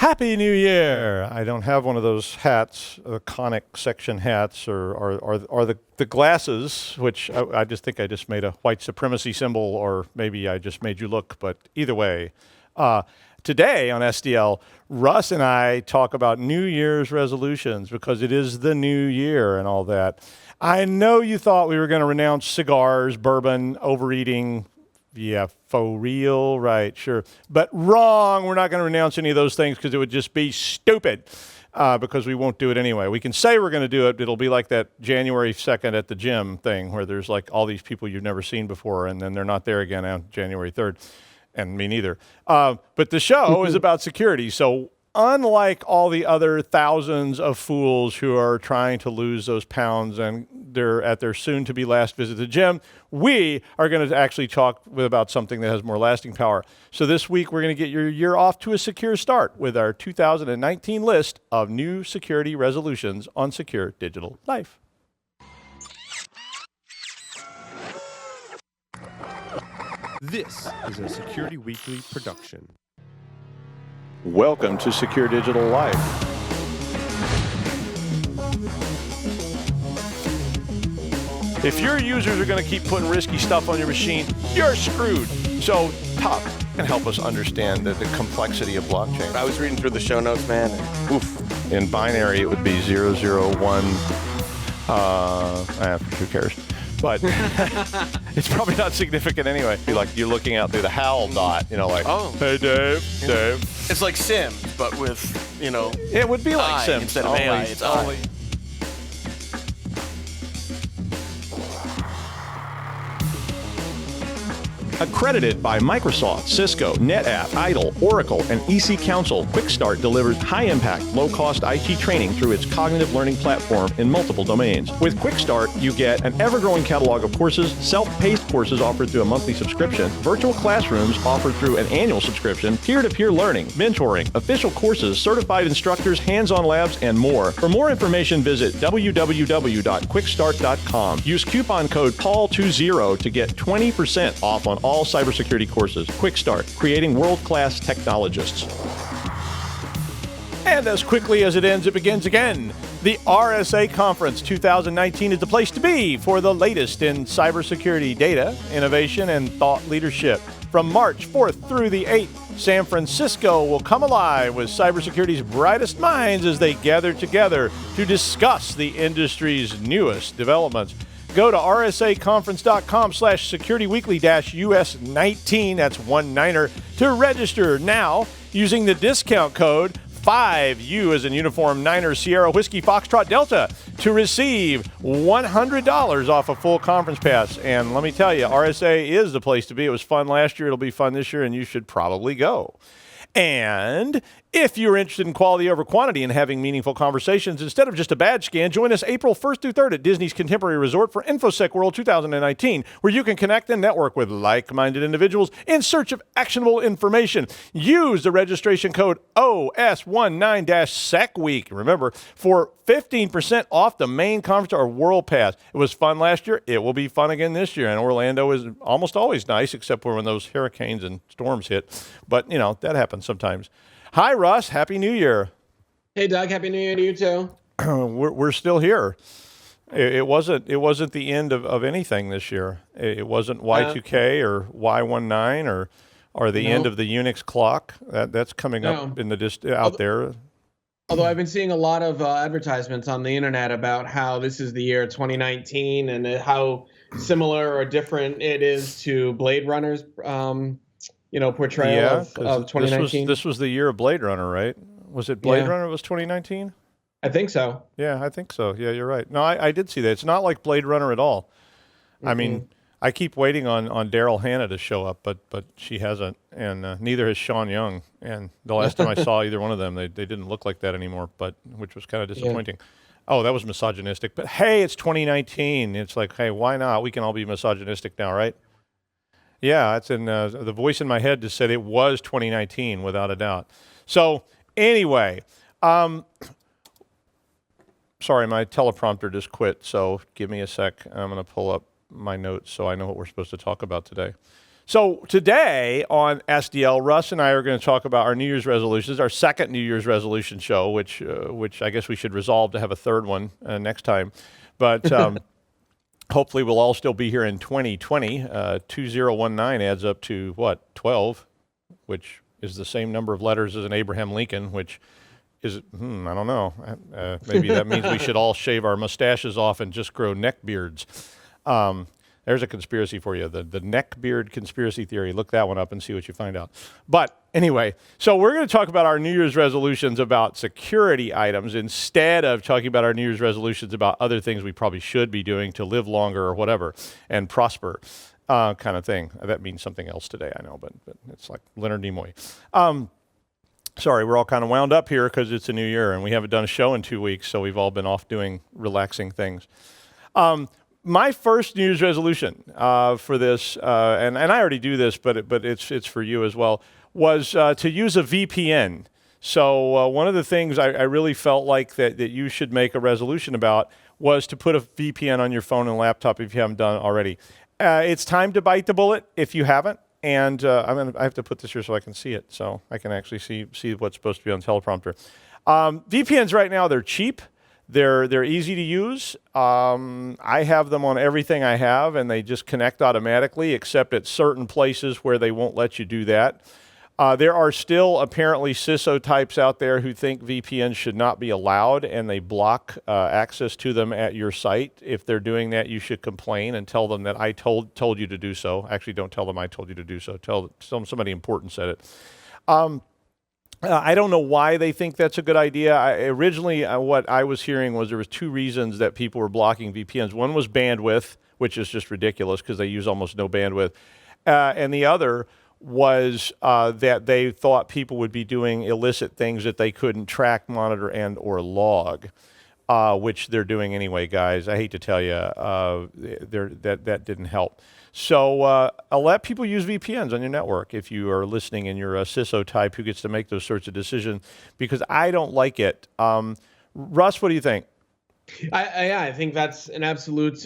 Happy New Year! I don't have one of those hats, conic section hats, or the glasses, which I just think I just made a white supremacy symbol, or maybe I just made you look, but either way. Today on SDL, Russ and I talk about New Year's resolutions because it is the new year and all that. I know you thought we were going to renounce cigars, bourbon, overeating. Yeah, for real, right, sure. But wrong, we're not going to renounce any of those things because it would just be stupid because we won't do it anyway. We can say we're going to do it. It'll be like that January 2nd at the gym thing where there's like all these people you've never seen before and then they're not there again on January 3rd. And me neither. But the show is about security. So unlike all the other thousands of fools who are trying to lose those pounds and they're at their soon-to-be last visit to the gym, we are going to actually talk about something that has more lasting power. So this week, we're going to get your year off to a secure start with our 2019 list of new security resolutions on Secure Digital Life. This is a Security Weekly production. Welcome to Secure Digital Life. If your users are going to keep putting risky stuff on your machine, you're screwed. So Top can help us understand the complexity of blockchain. I was reading through the show notes, man. Oof. In binary, it would be 001. Who cares? But it's probably not significant anyway. Like you're looking out through the HAL dot, like, oh, hey, Dave. It's like Sims, but with, It would be like I Sims. instead of AI, it's I. Accredited by Microsoft, Cisco, NetApp, IDLE, Oracle, and EC Council, QuickStart delivers high-impact, low-cost IT training through its cognitive learning platform in multiple domains. With QuickStart, you get an ever-growing catalog of courses, self-paced courses offered through a monthly subscription, virtual classrooms offered through an annual subscription, peer-to-peer learning, mentoring, official courses, certified instructors, hands-on labs, and more. For more information, visit www.quickstart.com. Use coupon code PAUL20 to get 20% off on all cybersecurity courses. QuickStart, creating world-class technologists. And as quickly as it ends, it begins again. The RSA Conference 2019 is the place to be for the latest in cybersecurity data, innovation, and thought leadership. From March 4th through the 8th, San Francisco will come alive with cybersecurity's brightest minds as they gather together to discuss the industry's newest developments. Go to rsaconference.com/securityweekly-US19, that's 19er, to register now using the discount code 5U as in uniform Niner Sierra Whiskey Foxtrot Delta to receive $100 off a full conference pass. And let me tell you, RSA is the place to be. It was fun last year. It'll be fun this year, and you should probably go. And if you're interested in quality over quantity and having meaningful conversations instead of just a badge scan, join us April 1st through 3rd at Disney's Contemporary Resort for InfoSec World 2019, where you can connect and network with like-minded individuals in search of actionable information. Use the registration code OS19-SECWEEK, remember, for 15% off the main conference or World Pass. It was fun last year. It will be fun again this year. And Orlando is almost always nice, except for when those hurricanes and storms hit. But, that happens sometimes. Hi, Russ. Happy New Year. Hey, Doug. Happy New Year to you, too. We're still here. It wasn't the end of anything this year. It wasn't Y2K or Y19 or the end of the Unix clock. That's coming up in the out there. Although I've been seeing a lot of advertisements on the internet about how this is the year 2019 and how similar or different it is to Blade Runner's portrayal of 2019. This was the year of Blade Runner, right? Was it Blade Runner was 2019? I think so. Yeah, I think so. Yeah, you're right. No, I did see that. It's not like Blade Runner at all. Mm-hmm. I mean, I keep waiting on Daryl Hannah to show up, but she hasn't, and neither has Sean Young. And the last time I saw either one of them, they didn't look like that anymore, which was kind of disappointing. Yeah. Oh, that was misogynistic. But hey, it's 2019. It's like, hey, why not? We can all be misogynistic now, right? Yeah, it's in the voice in my head just said it was 2019 without a doubt. So anyway, sorry, my teleprompter just quit. So give me a sec. I'm going to pull up my notes so I know what we're supposed to talk about today. So today on SDL, Russ and I are going to talk about our New Year's resolutions, our second New Year's resolution show, which I guess we should resolve to have a third one next time. But hopefully we'll all still be here in 2020. 2019 adds up to, what, 12, which is the same number of letters as an Abraham Lincoln, which is, I don't know. Maybe that means we should all shave our mustaches off and just grow neck beards. There's a conspiracy for you, the neck beard conspiracy theory. Look that one up and see what you find out. But anyway, so we're going to talk about our New Year's resolutions about security items instead of talking about our New Year's resolutions about other things we probably should be doing to live longer or whatever and prosper kind of thing. That means something else today, I know, but it's like Leonard Nimoy. Sorry, we're all kind of wound up here because it's a new year and we haven't done a show in 2 weeks, so we've all been off doing relaxing things. My first New Year's resolution for this, and I already do this, but it's for you as well, was to use a VPN. So one of the things I really felt like that you should make a resolution about was to put a VPN on your phone and laptop if you haven't done it already. It's time to bite the bullet if you haven't. And I have to put this here so I can see it, so I can actually see what's supposed to be on teleprompter. VPNs right now, they're cheap. They're easy to use. I have them on everything I have, and they just connect automatically, except at certain places where they won't let you do that. There are still apparently CISO types out there who think VPNs should not be allowed, and they block access to them at your site. If they're doing that, you should complain and tell them that I told you to do so. Actually, don't tell them I told you to do so. Tell somebody important said it. I don't know why they think that's a good idea. Originally, what I was hearing was there was two reasons that people were blocking VPNs. One was bandwidth, which is just ridiculous because they use almost no bandwidth. And the other was that they thought people would be doing illicit things that they couldn't track, monitor, and or log, which they're doing anyway, guys. I hate to tell you, that didn't help. So I'll let people use VPNs on your network if you are listening and you're a CISO type who gets to make those sorts of decisions, because I don't like it. Russ, what do you think? I think that's an absolute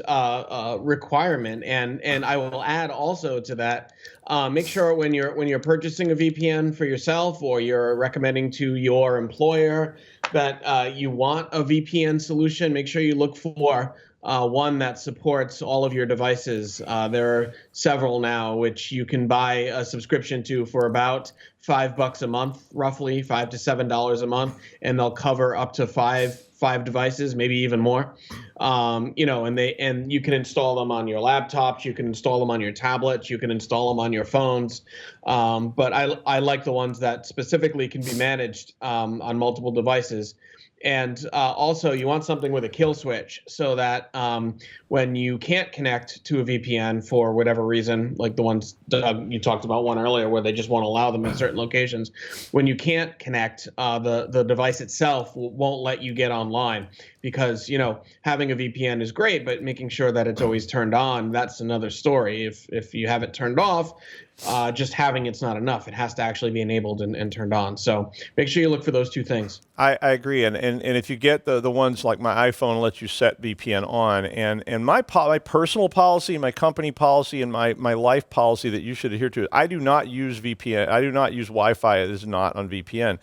requirement, and I will add also to that. Make sure when you're purchasing a VPN for yourself or you're recommending to your employer that you want a VPN solution, make sure you look for one that supports all of your devices. There are several now which you can buy a subscription to for about $5 a month, roughly $5 to $7 a month, and they'll cover up to five devices, maybe even more. And you can install them on your laptops, you can install them on your tablets, you can install them on your phones. But I like the ones that specifically can be managed on multiple devices. And also, you want something with a kill switch so that when you can't connect to a VPN for whatever reason, like the ones, Doug, you talked about one earlier where they just won't allow them in certain locations. When you can't connect, the device itself won't let you get online because, having a VPN is great, but making sure that it's always turned on, that's another story. If you have it turned off, just having it's not enough. It has to actually be enabled and turned on. So make sure you look for those two things. I agree. And if you get the ones like my iPhone lets you set VPN on, and my personal policy, my company policy, and my life policy that you should adhere to, I do not use VPN. I do not use Wi-Fi that is not on VPN.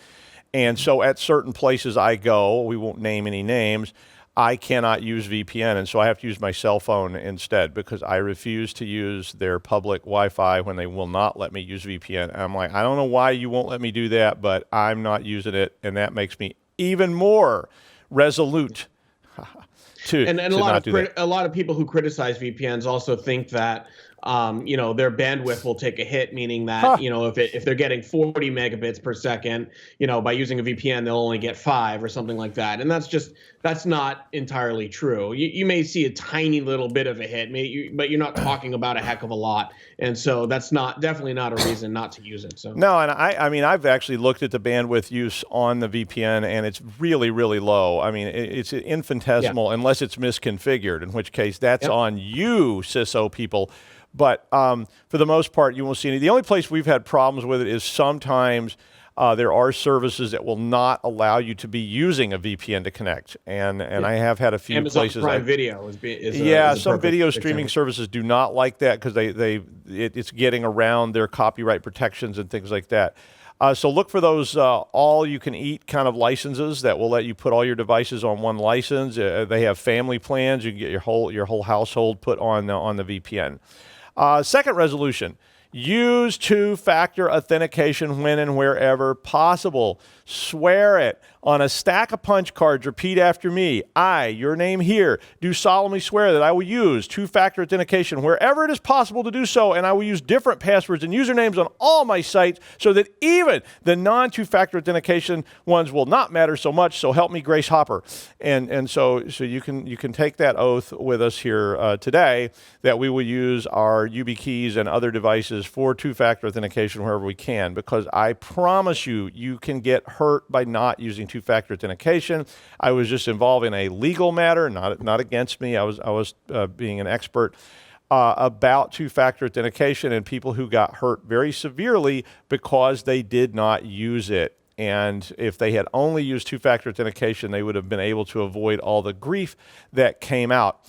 And so at certain places I go, we won't name any names, I cannot use VPN, and so I have to use my cell phone instead because I refuse to use their public Wi-Fi when they will not let me use VPN. And I'm like, I don't know why you won't let me do that, but I'm not using it, and that makes me even more resolute to not do that. A lot of people who criticize VPNs also think that their bandwidth will take a hit, meaning that, if they're getting 40 megabits per second, by using a VPN, they'll only get 5 or something like that. And that's not entirely true. You may see a tiny little bit of a hit, but you're not talking about a heck of a lot. And so that's definitely not a reason not to use it. So no, and I mean, I've actually looked at the bandwidth use on the VPN, and it's really, really low. I mean, it's infinitesimal unless it's misconfigured, in which case that's on you, CISO people. But for the most part, you won't see any. The only place we've had problems with it is sometimes There are services that will not allow you to be using a VPN to connect, and I have had a few Amazon places. Prime Video is Yeah, a some perfect video example. streaming services do not like that because it's getting around their copyright protections and things like that. So look for those all-you-can-eat kind of licenses that will let you put all your devices on one license. They have family plans. You can get your whole household put on the VPN. Second resolution. Use two-factor authentication when and wherever possible. Swear it. On a stack of punch cards, repeat after me. I, your name here, do solemnly swear that I will use two-factor authentication wherever it is possible to do so, and I will use different passwords and usernames on all my sites so that even the non-two-factor authentication ones will not matter so much. So help me, Grace Hopper. And so you can take that oath with us here today that we will use our YubiKeys and other devices for two-factor authentication wherever we can, because I promise you can get hurt by not using two-factor authentication. I was just involved in a legal matter, not against me. I was being an expert about two-factor authentication and people who got hurt very severely because they did not use it. And if they had only used two-factor authentication, they would have been able to avoid all the grief that came out.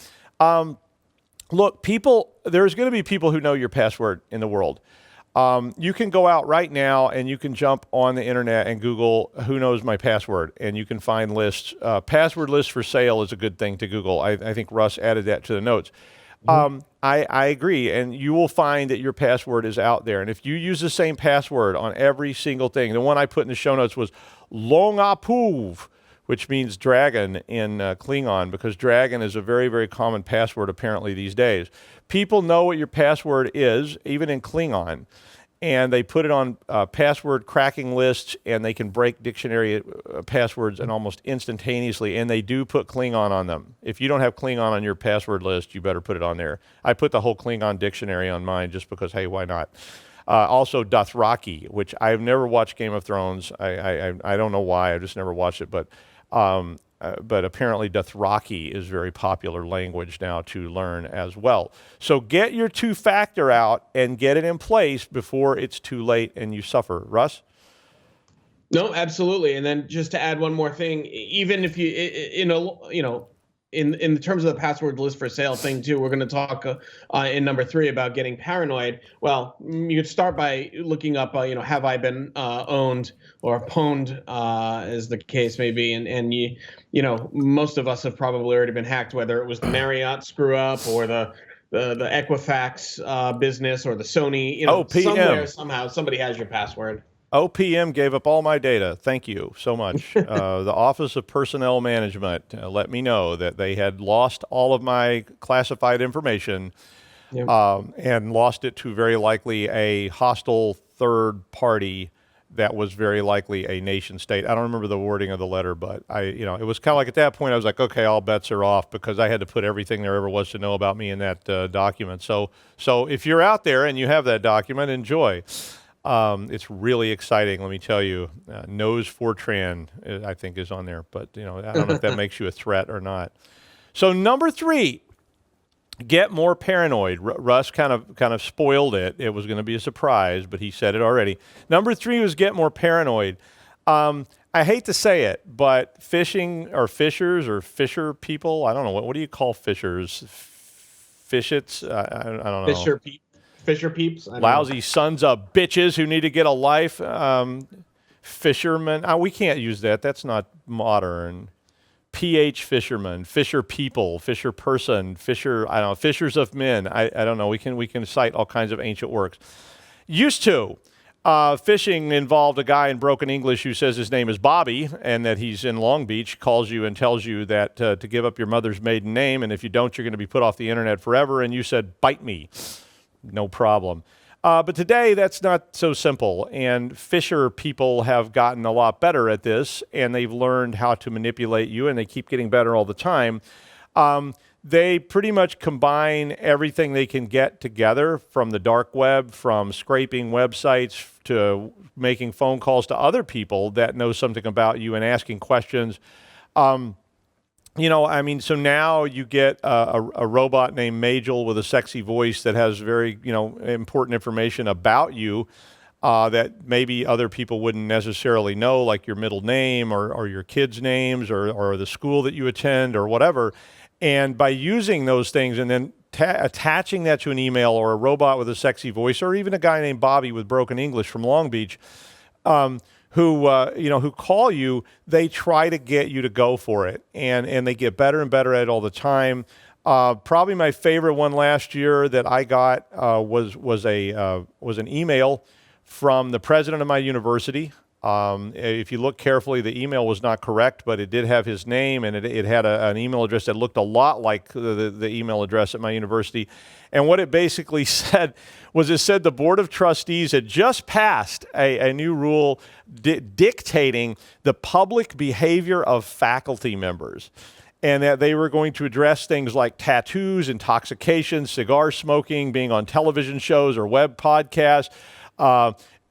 Look, there's going to be people who know your password in the world. You can go out right now and you can jump on the internet and Google who knows my password, and you can find lists. Password list for sale is a good thing to Google. I think Russ added that to the notes. I agree, and you will find that your password is out there. And if you use the same password on every single thing, the one I put in the show notes was Longapuv, which means dragon in Klingon, because dragon is a very, very common password apparently these days. People know what your password is, even in Klingon, and they put it on password cracking lists, and they can break dictionary passwords and almost instantaneously, and they do put Klingon on them. If you don't have Klingon on your password list, you better put it on there. I put the whole Klingon dictionary on mine just because, hey, why not? Also Dothraki, which I've never watched Game of Thrones. I don't know why. I just never watched it, but apparently Dothraki is very popular language now to learn as well. So get your two-factor out and get it in place before it's too late and you suffer. Russ? No, absolutely. And then just to add one more thing, even if in terms of the password list for sale thing too, we're going to talk in number 3 about getting paranoid. Well, you could start by looking up, have I been owned or pwned, as the case may be, and most of us have probably already been hacked, whether it was the Marriott screw up or the Equifax business or the Sony. OPM. Somewhere somehow somebody has your password. OPM gave up all my data. Thank you so much. The Office of Personnel Management let me know that they had lost all of my classified information. Yep. And lost it to very likely a hostile third party that was very likely a nation state. I don't remember the wording of the letter, but it was kind of like at that point I was like, okay, all bets are off, because I had to put everything there ever was to know about me in that document. So if you're out there and you have that document, enjoy. It's really exciting, let me tell you. Nose Fortran, I think, is on there, but I don't know if that makes you a threat or not. So number 3, get more paranoid. Russ kind of spoiled it. It was going to be a surprise, but he said it already. Number 3 was get more paranoid. I hate to say it, but fishing or fishers or fisher people, I don't know, what do you call fishers? Fishets? I don't know. Fisher peeps. Lousy sons of bitches who need to get a life. Fishermen. We can't use that. That's not modern. PH fisherman, fisher people, fisher person, fishers of men. I don't know. We can cite all kinds of ancient works. Used to. Fishing involved a guy in broken English who says his name is Bobby and that he's in Long Beach, calls you and tells you that to give up your mother's maiden name, and if you don't, you're going to be put off the internet forever, and you said, bite me. No problem. But today, that's not so simple, and fisher people have gotten a lot better at this, and they've learned how to manipulate you, and they keep getting better all the time. They pretty much combine everything they can get together, from the dark web, from scraping websites to making phone calls to other people that know something about you and asking questions. So now you get a robot named Majel with a sexy voice that has very, important information about you. that maybe other people wouldn't necessarily know, like your middle name or your kids' names or the school that you attend or whatever. And by using those things and then attaching that to an email or a robot with a sexy voice, or even a guy named Bobby with broken English from Long Beach, who call you, they try to get you to go for it, and they get better and better at it all the time. Probably my favorite one last year that I got was an email from the president of my university. If you look carefully, the email was not correct, but it did have his name, and it had an email address that looked a lot like the email address at my university. And what it basically said was, it said the Board of Trustees had just passed a new rule dictating the public behavior of faculty members, and that they were going to address things like tattoos, intoxication, cigar smoking, being on television shows or web podcasts.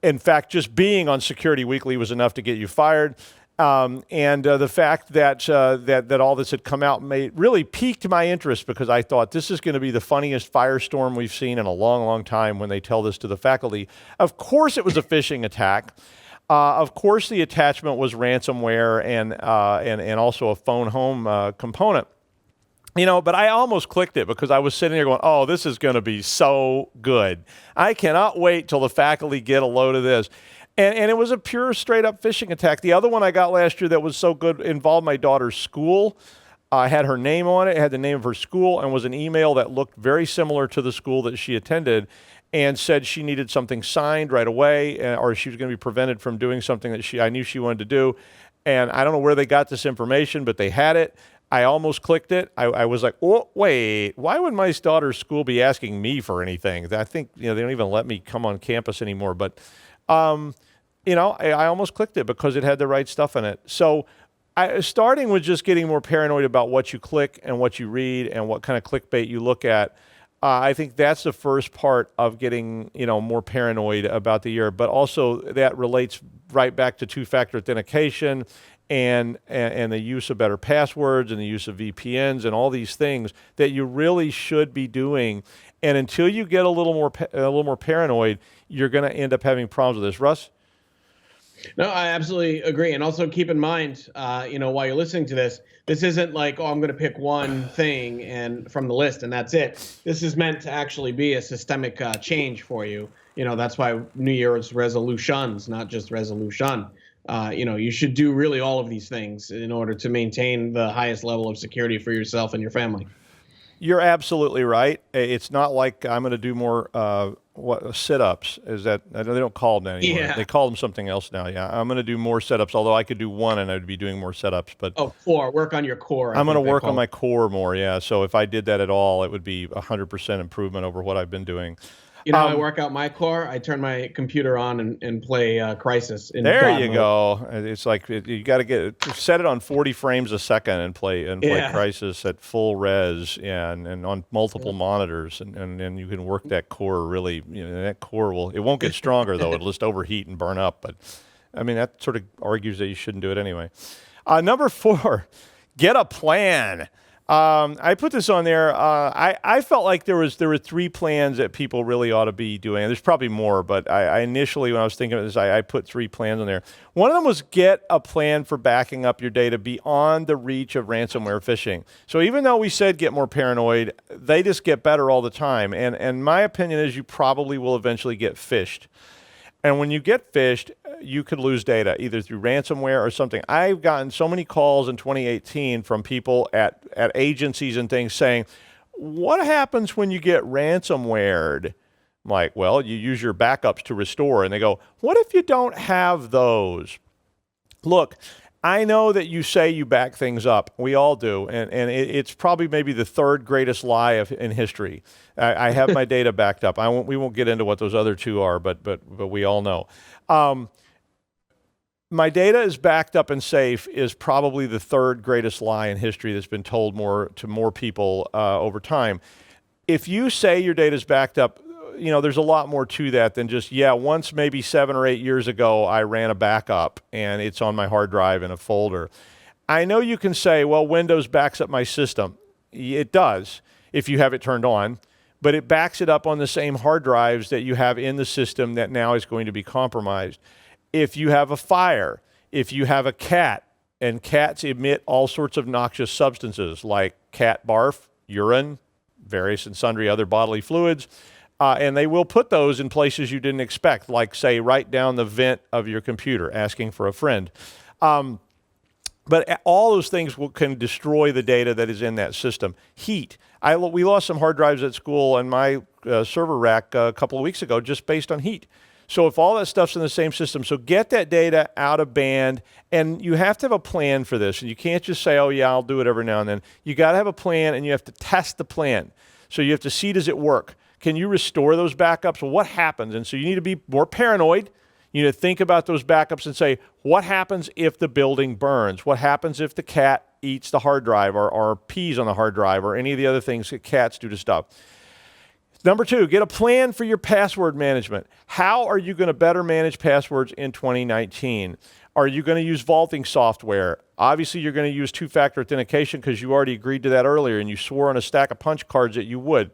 In fact, just being on Security Weekly was enough to get you fired. The fact that all this had come out really piqued my interest, because I thought this is going to be the funniest firestorm we've seen in a long, long time when they tell this to the faculty. Of course, it was a phishing attack. Of course, the attachment was ransomware and also a phone home component. But I almost clicked it because I was sitting there going, oh, this is going to be so good. I cannot wait till the faculty get a load of this. And it was a pure, straight-up phishing attack. The other one I got last year that was so good involved my daughter's school. I had her name on it. It had the name of her school, and was an email that looked very similar to the school that she attended, and said she needed something signed right away, or she was going to be prevented from doing something that I knew she wanted to do. And I don't know where they got this information, but they had it. I almost clicked it. I was like, oh, wait, why would my daughter's school be asking me for anything? I think, they don't even let me come on campus anymore. But, I almost clicked it because it had the right stuff in it. So starting with just getting more paranoid about what you click and what you read and what kind of clickbait you look at, I think that's the first part of getting, more paranoid about the year. But also that relates right back to two-factor authentication and the use of better passwords and the use of VPNs and all these things that you really should be doing. And until you get a little more paranoid, you're going to end up having problems with this. Russ? No, I absolutely agree. And also keep in mind, while you're listening to this, this isn't like, oh, I'm going to pick one thing and from the list and that's it. This is meant to actually be a systemic change for you. That's why New Year's resolutions, not just resolution. You should do really all of these things in order to maintain the highest level of security for yourself and your family. You're absolutely right. It's not like I'm going to do more sit-ups. Is that they don't call them anymore? Yeah. They call them something else now. Yeah, I'm going to do more sit-ups. Although I could do one, and I'd be doing more sit-ups. But work on your core. I'm going to work on my core more. Yeah. So if I did that at all, it would be 100% improvement over what I've been doing. I work out my core. I turn my computer on and play Crisis. There you go. It's like you got to set it on 40 frames a second and play Crisis at full res, and on multiple monitors, and you can work that core really. That core it won't get stronger though. It'll just overheat and burn up. But I mean, that sort of argues that you shouldn't do it anyway. Number 4, get a plan. I put this on there. I felt like there were 3 plans that people really ought to be doing. There's probably more, but I initially, when I was thinking of this, I put 3 plans on there. One of them was get a plan for backing up your data beyond the reach of ransomware phishing. So even though we said get more paranoid, they just get better all the time. And my opinion is you probably will eventually get phished. And when you get phished, you could lose data either through ransomware or something. I've gotten so many calls in 2018 from people at agencies and things saying, what happens when you get ransomwared? I'm like, well, you use your backups to restore. And they go, what if you don't have those? Look, I know that you say you back things up. We all do. And it's probably maybe the 3rd greatest lie in history. I have my data backed up. We won't get into what those other 2 are, but we all know. My data is backed up and safe is probably the 3rd greatest lie in history that's been told to more people over time. If you say your data is backed up, there's a lot more to that than just, once maybe 7 or 8 years ago, I ran a backup and it's on my hard drive in a folder. I know you can say, well, Windows backs up my system. It does if you have it turned on. but it backs it up on the same hard drives that you have in the system that now is going to be compromised. If you have a fire, if you have a cat, and cats emit all sorts of noxious substances like cat barf, urine, various and sundry other bodily fluids, and they will put those in places you didn't expect, like, say, right down the vent of your computer, asking for a friend. But all those things can destroy the data that is in that system. Heat. We lost some hard drives at school and my server rack a couple of weeks ago just based on heat. So if all that stuff's in the same system, so get that data out of band, and you have to have a plan for this. And you can't just say, oh, yeah, I'll do it every now and then. You got to have a plan, and you have to test the plan. So you have to see, does it work? Can you restore those backups? Well, what happens? And so you need to be more paranoid. You need to think about those backups and say, what happens if the building burns? What happens if the cat eats the hard drive or pees on the hard drive or any of the other things that cats do to stuff? Number 2, get a plan for your password management. How are you going to better manage passwords in 2019? Are you going to use vaulting software? Obviously, you're going to use two-factor authentication because you already agreed to that earlier and you swore on a stack of punch cards that you would.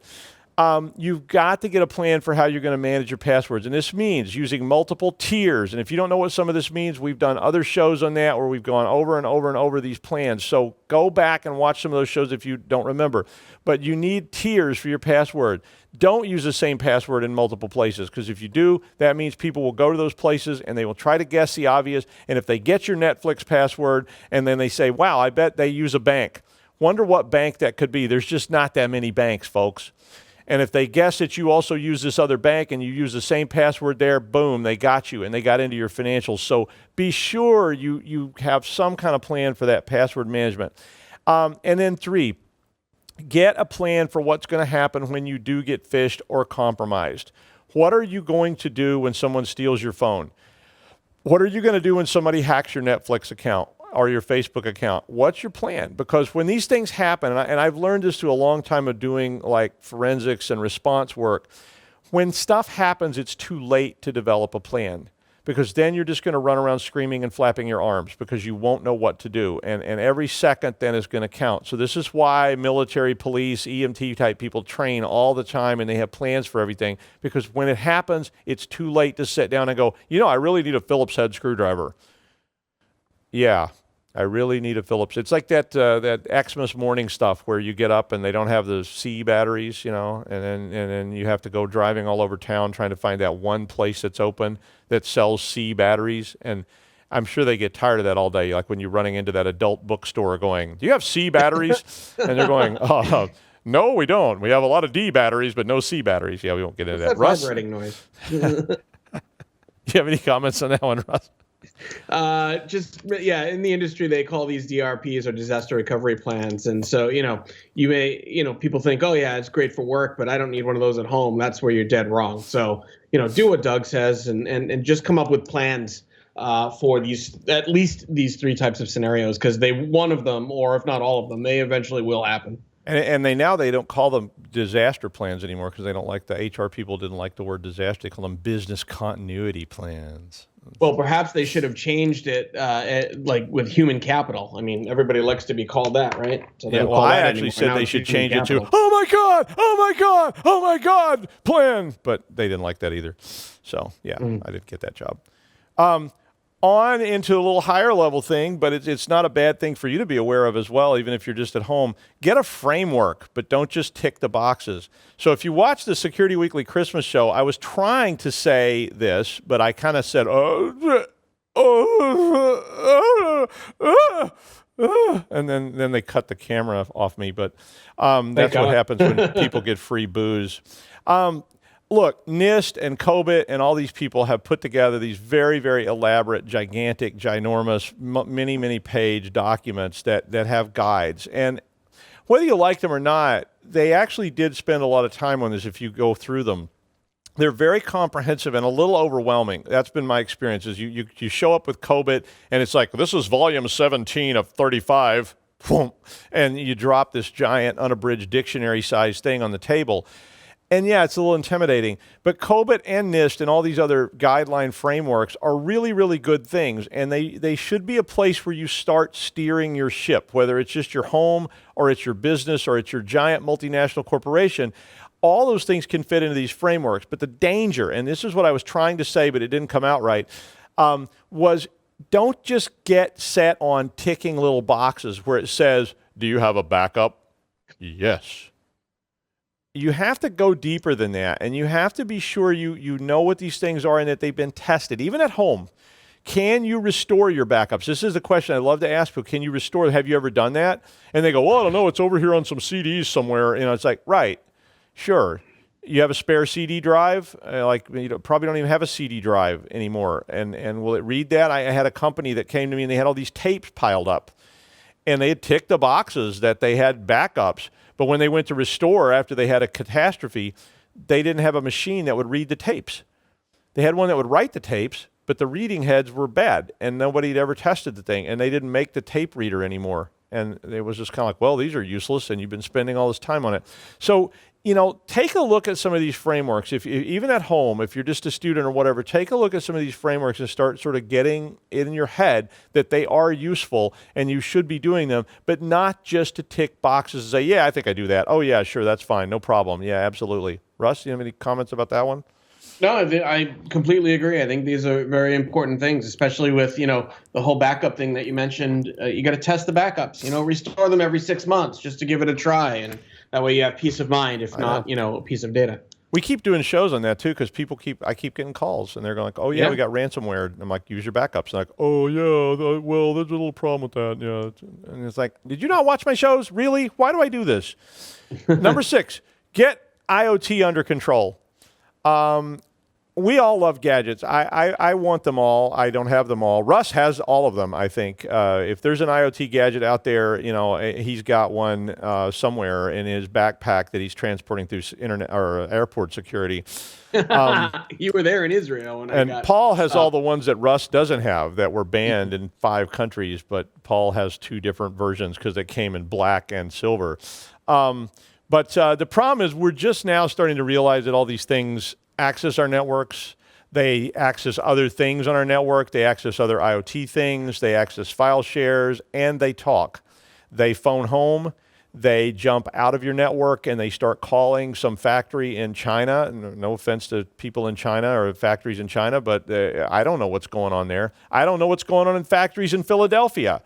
You've got to get a plan for how you're going to manage your passwords. And this means using multiple tiers. And if you don't know what some of this means, we've done other shows on that where we've gone over and over and over these plans. So go back and watch some of those shows if you don't remember. But you need tiers for your password. Don't use the same password in multiple places, because if you do, that means people will go to those places and they will try to guess the obvious. And if they get your Netflix password and then they say, wow, I bet they use a bank. Wonder what bank that could be. There's just not that many banks, folks. And if they guess that you also use this other bank and you use the same password there, boom, they got you and they got into your financials. So be sure you have some kind of plan for that password management. And then 3, get a plan for what's going to happen when you do get phished or compromised. What are you going to do when someone steals your phone? What are you going to do when somebody hacks your Netflix account or your Facebook account? What's your plan? Because when these things happen, and I've learned this through a long time of doing like forensics and response work, when stuff happens, it's too late to develop a plan, because then you're just going to run around screaming and flapping your arms because you won't know what to do. And every second then is going to count. So this is why military, police, EMT type people train all the time and they have plans for everything, because when it happens, it's too late to sit down and go, I really need a Phillips head screwdriver. Yeah, I really need a Phillips. It's like that Xmas morning stuff where you get up and they don't have the C batteries, and then you have to go driving all over town trying to find that one place that's open that sells C batteries. And I'm sure they get tired of that all day. Like when you're running into that adult bookstore going, do you have C batteries? And they're going, oh, no, we don't. We have a lot of D batteries, but no C batteries. Yeah, we won't get into that. Russ, vibrating noise. you have any comments on that one, Russ? In the industry they call these DRPs or disaster recovery plans, and so you may people think, oh yeah, it's great for work, but I don't need one of those at home. That's where you're dead wrong. So do what Doug says and just come up with plans for at least these 3 types of scenarios, because one of them, or if not all of them, they eventually will happen. And they don't call them disaster plans anymore, because they don't like, the HR people didn't like the word disaster. They call them business continuity plans. Well, perhaps they should have changed it like with human capital. I mean, everybody likes to be called that, right? So yeah, well, I actually said they should change it to, oh my God, oh my God, oh my God, plan. But they didn't like that either. So, yeah, I didn't get that job. On into a little higher level thing, but it's not a bad thing for you to be aware of as well, even if you're just at home. Get a framework, but don't just tick the boxes. So if you watch the Security Weekly Christmas show, I was trying to say this, but I kind of said, and then they cut the camera off me. But that's what happens when people get free booze. Look, NIST and COBIT and all these people have put together these very, very elaborate, gigantic, ginormous, many, many page documents that have guides. And whether you like them or not, they actually did spend a lot of time on this if you go through them. They're very comprehensive and a little overwhelming. That's been my experience. Is you show up with COBIT and it's like, this is volume 17 of 35, and you drop this giant unabridged dictionary-sized thing on the table. And yeah, it's a little intimidating, but COBIT and NIST and all these other guideline frameworks are really, really good things. And they should be a place where you start steering your ship, whether it's just your home or it's your business or it's your giant multinational corporation. All those things can fit into these frameworks. But the danger, and this is what I was trying to say, but it didn't come out right, was don't just get set on ticking little boxes where it says, do you have a backup? Yes. You have to go deeper than that, and you have to be sure you know what these things are and that they've been tested, even at home. Can you restore your backups? This is a question I love to ask people. Can you restore? Have you ever done that? And they go, well, I don't know. It's over here on some CDs somewhere. It's like, right, sure. You have a spare CD drive? Probably don't even have a CD drive anymore. And will it read that? I had a company that came to me and they had all these tapes piled up. And they had ticked the boxes that they had backups. But when they went to restore after they had a catastrophe, they didn't have a machine that would read the tapes. They had one that would write the tapes, but the reading heads were bad, and nobody had ever tested the thing, and they didn't make the tape reader anymore. And it was just kind of like, well, these are useless, and you've been spending all this time on it. So, take a look at some of these frameworks. If even at home, if you're just a student or whatever, take a look at some of these frameworks and start sort of getting it in your head that they are useful and you should be doing them, but not just to tick boxes and say, yeah, I think I do that. Oh, yeah, sure, that's fine, no problem. Yeah, absolutely. Russ, you have any comments about that one? No, I completely agree. I think these are very important things, especially with, the whole backup thing that you mentioned. You got to test the backups, restore them every 6 months just to give it a try. And that way you have peace of mind, if not, a piece of data. We keep doing shows on that too, because I keep getting calls and they're going like, oh yeah, we got ransomware. And I'm like, use your backups. And like, oh yeah, well, there's a little problem with that. Yeah. And it's like, did you not watch my shows? Really? Why do I do this? Number 6, get IoT under control. We all love gadgets. I want them all. I don't have them all. Russ has all of them, I think. If there's an IoT gadget out there, he's got one somewhere in his backpack that he's transporting through internet or airport security. You were there in Israel when I got Paul has all the ones that Russ doesn't have that were banned in 5 countries, but Paul has 2 different versions because they came in black and silver. But the problem is we're just now starting to realize that all these things access our networks. They access other things on our network. They access other IoT things. They access file shares, and they talk. They phone home. They jump out of your network, and they start calling some factory in China. No offense to people in China or factories in China, but I don't know what's going on there. I don't know what's going on in factories in Philadelphia.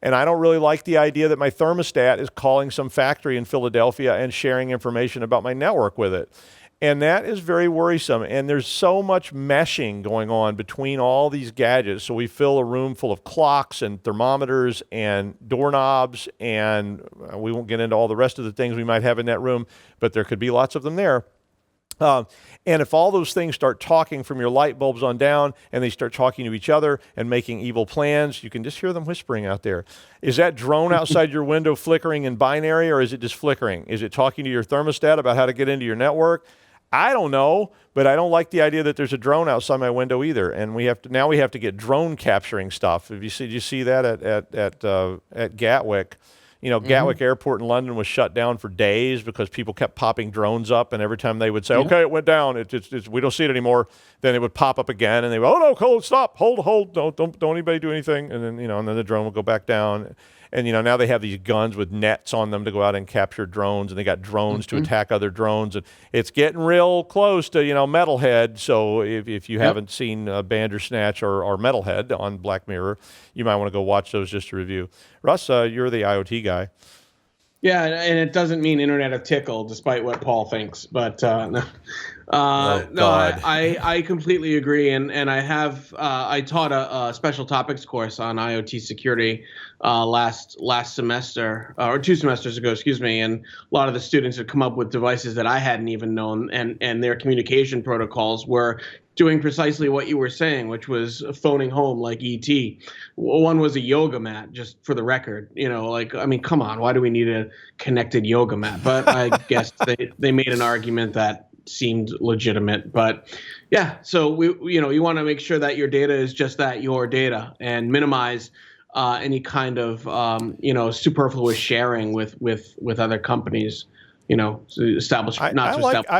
And I don't really like the idea that my thermostat is calling some factory in Philadelphia and sharing information about my network with it. And that is very worrisome. And there's so much meshing going on between all these gadgets. So we fill a room full of clocks and thermometers and doorknobs, and we won't get into all the rest of the things we might have in that room, but there could be lots of them there. And if all those things start talking from your light bulbs on down, and they start talking to each other and making evil plans, you can just hear them whispering out there. Is that drone outside your window flickering in binary, or is it just flickering? Is it talking to your thermostat about how to get into your network? I don't know, but I don't like the idea that there's a drone outside my window either. And we have to get drone capturing stuff. Did you see that at Gatwick? Gatwick Airport in London was shut down for days because people kept popping drones up, and every time they would say, okay, it went down, we don't see it anymore, then it would pop up again, and they would, oh no, stop, hold, don't anybody do anything, and then and then the drone would go back down. And now they have these guns with nets on them to go out and capture drones, and they got drones to attack other drones, and it's getting real close to Metalhead. So if you haven't seen Bandersnatch or Metalhead on Black Mirror, you might want to go watch those just to review. Russ, you're the IoT guy. Yeah, and it doesn't mean Internet of Tickle, despite what Paul thinks. But no, I completely agree. And I taught a special topics course on IoT security last semester, or 2 semesters ago, excuse me. And a lot of the students had come up with devices that I hadn't even known, and their communication protocols were doing precisely what you were saying, which was phoning home like ET. One was a yoga mat, just for the record. Come on, why do we need a connected yoga mat? But I guess they made an argument that seemed legitimate. But yeah, so you want to make sure that your data is just that, your data, and minimize any kind of superfluous sharing with other companies. To establish I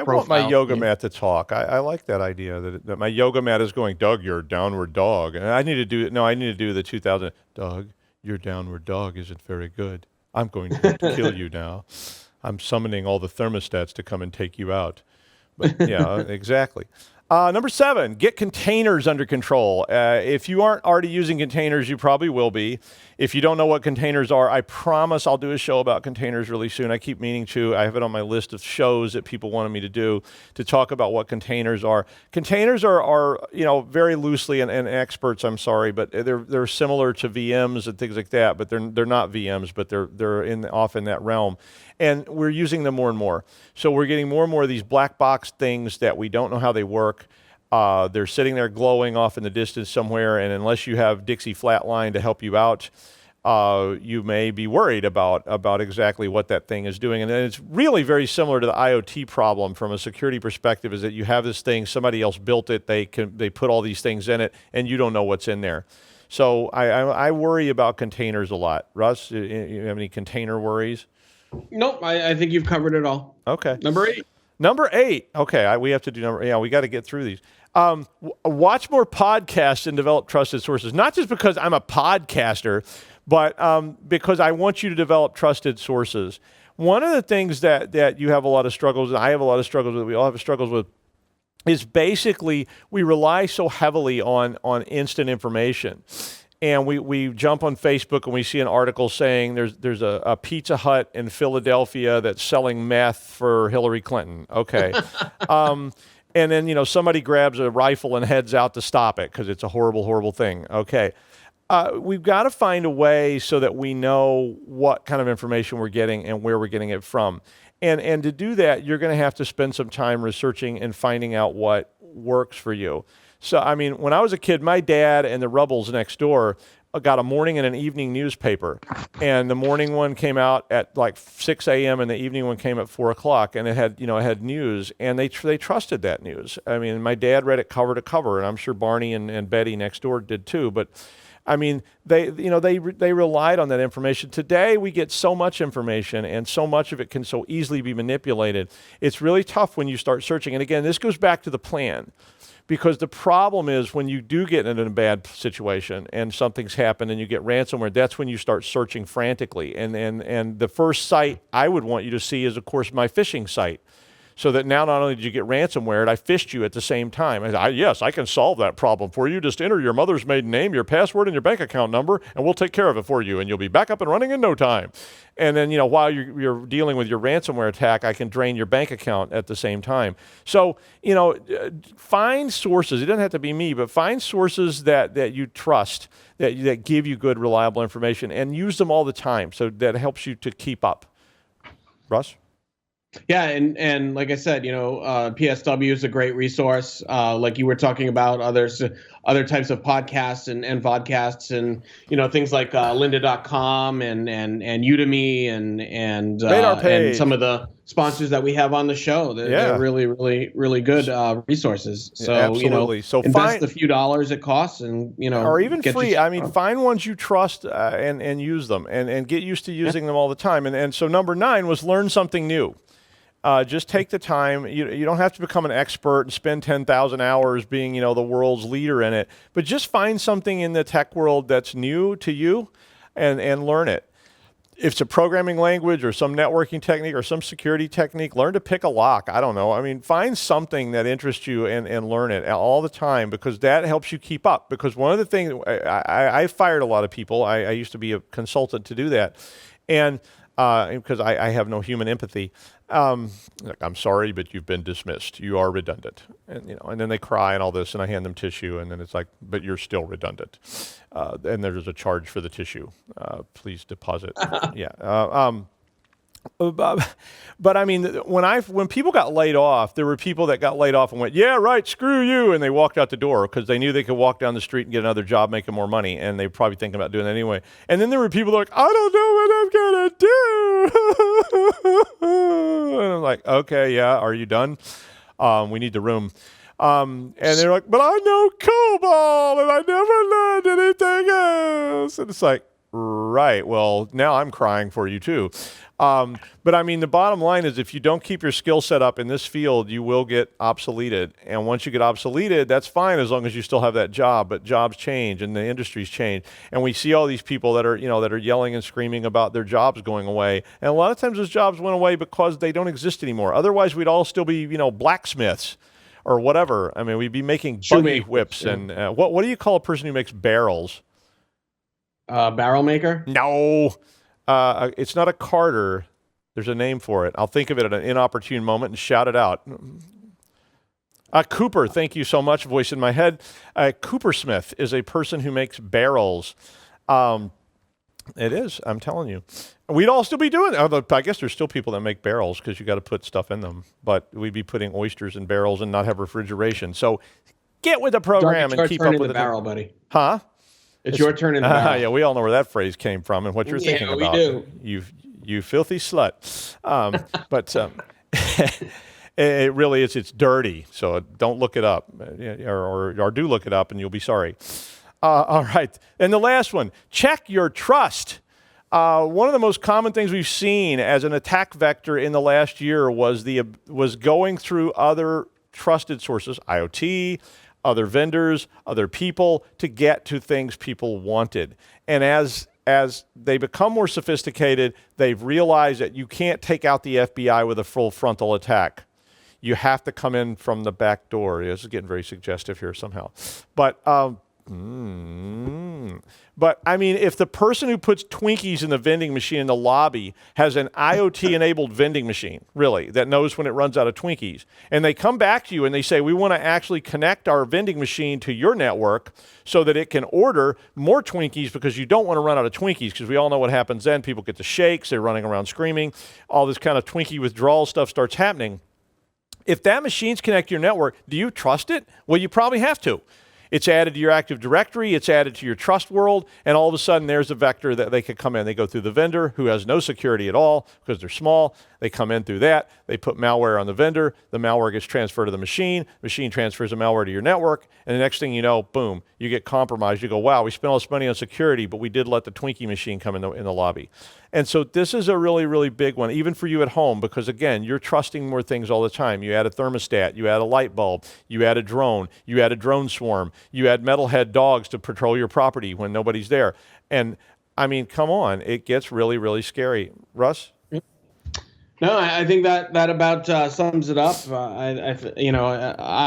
want my yoga mat to talk. I like that idea that my yoga mat is going, Doug, you're a downward dog. And I need to do the 2000, Doug, your downward dog isn't very good. I'm going to kill you now. I'm summoning all the thermostats to come and take you out. But yeah, exactly. Number 7, get containers under control. If you aren't already using containers, you probably will be. If you don't know what containers are, I promise I'll do a show about containers really soon. I keep meaning to. I have it on my list of shows that people wanted me to do to talk about what containers are. Containers are very loosely, and experts, I'm sorry, but they're similar to VMs and things like that, but they're not VMs, but they're off in that realm. And we're using them more and more. So we're getting more and more of these black box things that we don't know how they work. They're sitting there glowing off in the distance somewhere, and unless you have Dixie Flatline to help you out, you may be worried about exactly what that thing is doing. And then it's really very similar to the IoT problem from a security perspective, is that you have this thing, somebody else built it, they put all these things in it, and you don't know what's in there. So I worry about containers a lot. Russ, you have any container worries? Nope, I think you've covered it all. Okay. Number 8. Okay, we have to do we got to get through these. Watch more podcasts and develop trusted sources. Not just because I'm a podcaster, but because I want you to develop trusted sources. One of the things that you have a lot of struggles, and I have a lot of struggles with, we all have struggles with, is basically we rely so heavily on instant information. And we jump on Facebook and we see an article saying there's a Pizza Hut in Philadelphia that's selling meth for Hillary Clinton. Okay. And then, somebody grabs a rifle and heads out to stop it because it's a horrible, horrible thing. Okay. We've got to find a way so that we know what kind of information we're getting and where we're getting it from. And to do that, you're going to have to spend some time researching and finding out what works for you. So, when I was a kid, my dad and the Rebels next door got a morning and an evening newspaper. And the morning one came out at like 6 a.m. and the evening one came at 4 o'clock. And it had news. And they trusted that news. My dad read it cover to cover. And I'm sure Barney and Betty next door did too. But, they relied on that information. Today, we get so much information and so much of it can so easily be manipulated. It's really tough when you start searching. And again, this goes back to the plan. Because the problem is when you do get in a bad situation and something's happened and you get ransomware, that's when you start searching frantically. And the first site I would want you to see is, of course, my phishing site. So that now not only did you get ransomware, I phished you at the same time. Yes, I can solve that problem for you. Just enter your mother's maiden name, your password, and your bank account number, and we'll take care of it for you, and you'll be back up and running in no time. And then, while you're dealing with your ransomware attack, I can drain your bank account at the same time. So, find sources. It doesn't have to be me, but find sources that you trust, that give you good, reliable information, and use them all the time. So that helps you to keep up. Russ? Yeah, and like I said, PSW is a great resource. Like you were talking about other types of podcasts and vodcasts and things like lynda.com and Udemy and some of the sponsors that we have on the show. They're really, really, really good resources. So absolutely. So invest the few dollars it costs and or even free. Find ones you trust and use them and get used to using them all the time. And so number 9 was learn something new. Just take the time. You don't have to become an expert and spend 10,000 hours being, the world's leader in it. But just find something in the tech world that's new to you and learn it. If it's a programming language or some networking technique or some security technique, learn to pick a lock. I don't know. Find something that interests you and learn it all the time because that helps you keep up. Because one of the things, I fired a lot of people. I used to be a consultant to do that. And because I have no human empathy. I'm sorry, but you've been dismissed. You are redundant. And then they cry and all this, and I hand them tissue, and then it's like, but you're still redundant. And there's a charge for the tissue. Please deposit. Yeah. But when people got laid off, there were people that got laid off and went, yeah, right, screw you. And they walked out the door because they knew they could walk down the street and get another job making more money. And they were probably thinking about doing it anyway. And then there were people like, I don't know what I'm going to do. And I'm like, okay, yeah, are you done? We need the room. And they're like, but I know COBOL and I never learned anything else. And it's like, Right. Well, now I'm crying for you too. But I mean, the bottom line is if you don't keep your skill set up in this field, you will get obsoleted. And once you get obsoleted, that's fine as long as you still have that job. But jobs change and the industries change. And we see all these people that are, that are yelling and screaming about their jobs going away. And a lot of times those jobs went away because they don't exist anymore. Otherwise, we'd all still be, blacksmiths or whatever. I mean, we'd be making buggy whips. Yeah. And what do you call a person who makes barrels? Barrel maker? No, it's not a carter. There's a name for it. I'll think of it at an inopportune moment and shout it out. Cooper, thank you so much, voice in my head. Coopersmith is a person who makes barrels. It is, I'm telling you. We'd all still be doing it. Although I guess there's still people that make barrels because you got to put stuff in them. But we'd be putting oysters in barrels and not have refrigeration. So get with the program and keep up with the barrel, buddy. Huh? It's your turn in the barrel. Yeah, we all know where that phrase came from and what you're thinking about. Yeah, we do. You filthy slut. But it really is. It's dirty. So don't look it up, or do look it up, and you'll be sorry. All right. And the last one: check your trust. One of the most common things we've seen as an attack vector in the last year was going through other trusted sources, IoT, other vendors, other people, to get to things people wanted. And as they become more sophisticated, they've realized that you can't take out the FBI with a full frontal attack. You have to come in from the back door. This is getting very suggestive here somehow. But I mean, if the person who puts Twinkies in the vending machine in the lobby has an IoT-enabled vending machine, really, that knows when it runs out of Twinkies, and they come back to you and they say, we want to actually connect our vending machine to your network so that it can order more Twinkies because you don't want to run out of Twinkies, because we all know what happens then. People get the shakes, they're running around screaming, all this kind of Twinkie withdrawal stuff starts happening. If that machine's connected to your network, do you trust it? Well, you probably have to. It's added to your Active Directory, it's added to your trust world, and all of a sudden there's a vector that they could come in. They go through the vendor who has no security at all because they're small. They come in through that. They put malware on the vendor. The malware gets transferred to the machine. Machine transfers the malware to your network. And the next thing you know, boom, you get compromised. You go, wow, we spent all this money on security, but we did let the Twinkie machine come in the lobby. And so this is a really, really big one, even for you at home, because again, you're trusting more things all the time. You add a thermostat, you add a light bulb, you add a drone swarm, you add metalhead dogs to patrol your property when nobody's there. And I mean, come on, it gets really, really scary. Russ? No, I think that about sums it up.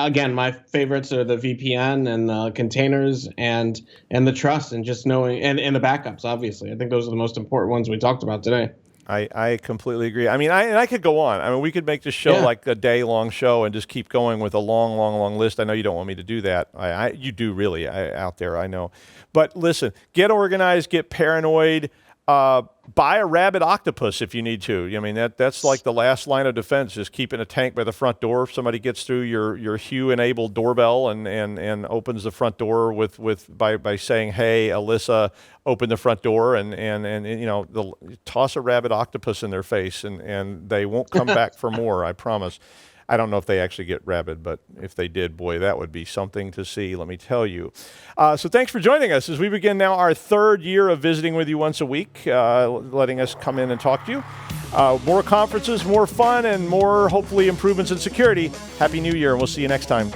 Again, my favorites are the VPN and the containers and the trust and just knowing and the backups. Obviously, I think those are the most important ones we talked about today. I completely agree. I mean, I could go on. I mean, we could make this show like a day-long show and just keep going with a long list. I know you don't want me to do that. You do really out there, I know. But listen, get organized, get paranoid. Buy a rabid octopus if you need to. I mean, that's like the last line of defense, just keeping a tank by the front door. If somebody gets through your Hue-enabled doorbell and opens the front door by saying, hey, Alyssa, open the front door, and toss a rabid octopus in their face, and they won't come back for more, I promise. I don't know if they actually get rabid, but if they did, boy, that would be something to see, let me tell you. So thanks for joining us as we begin now our third year of visiting with you once a week, letting us come in and talk to you. More conferences, more fun, and more, hopefully, improvements in security. Happy New Year, and we'll see you next time.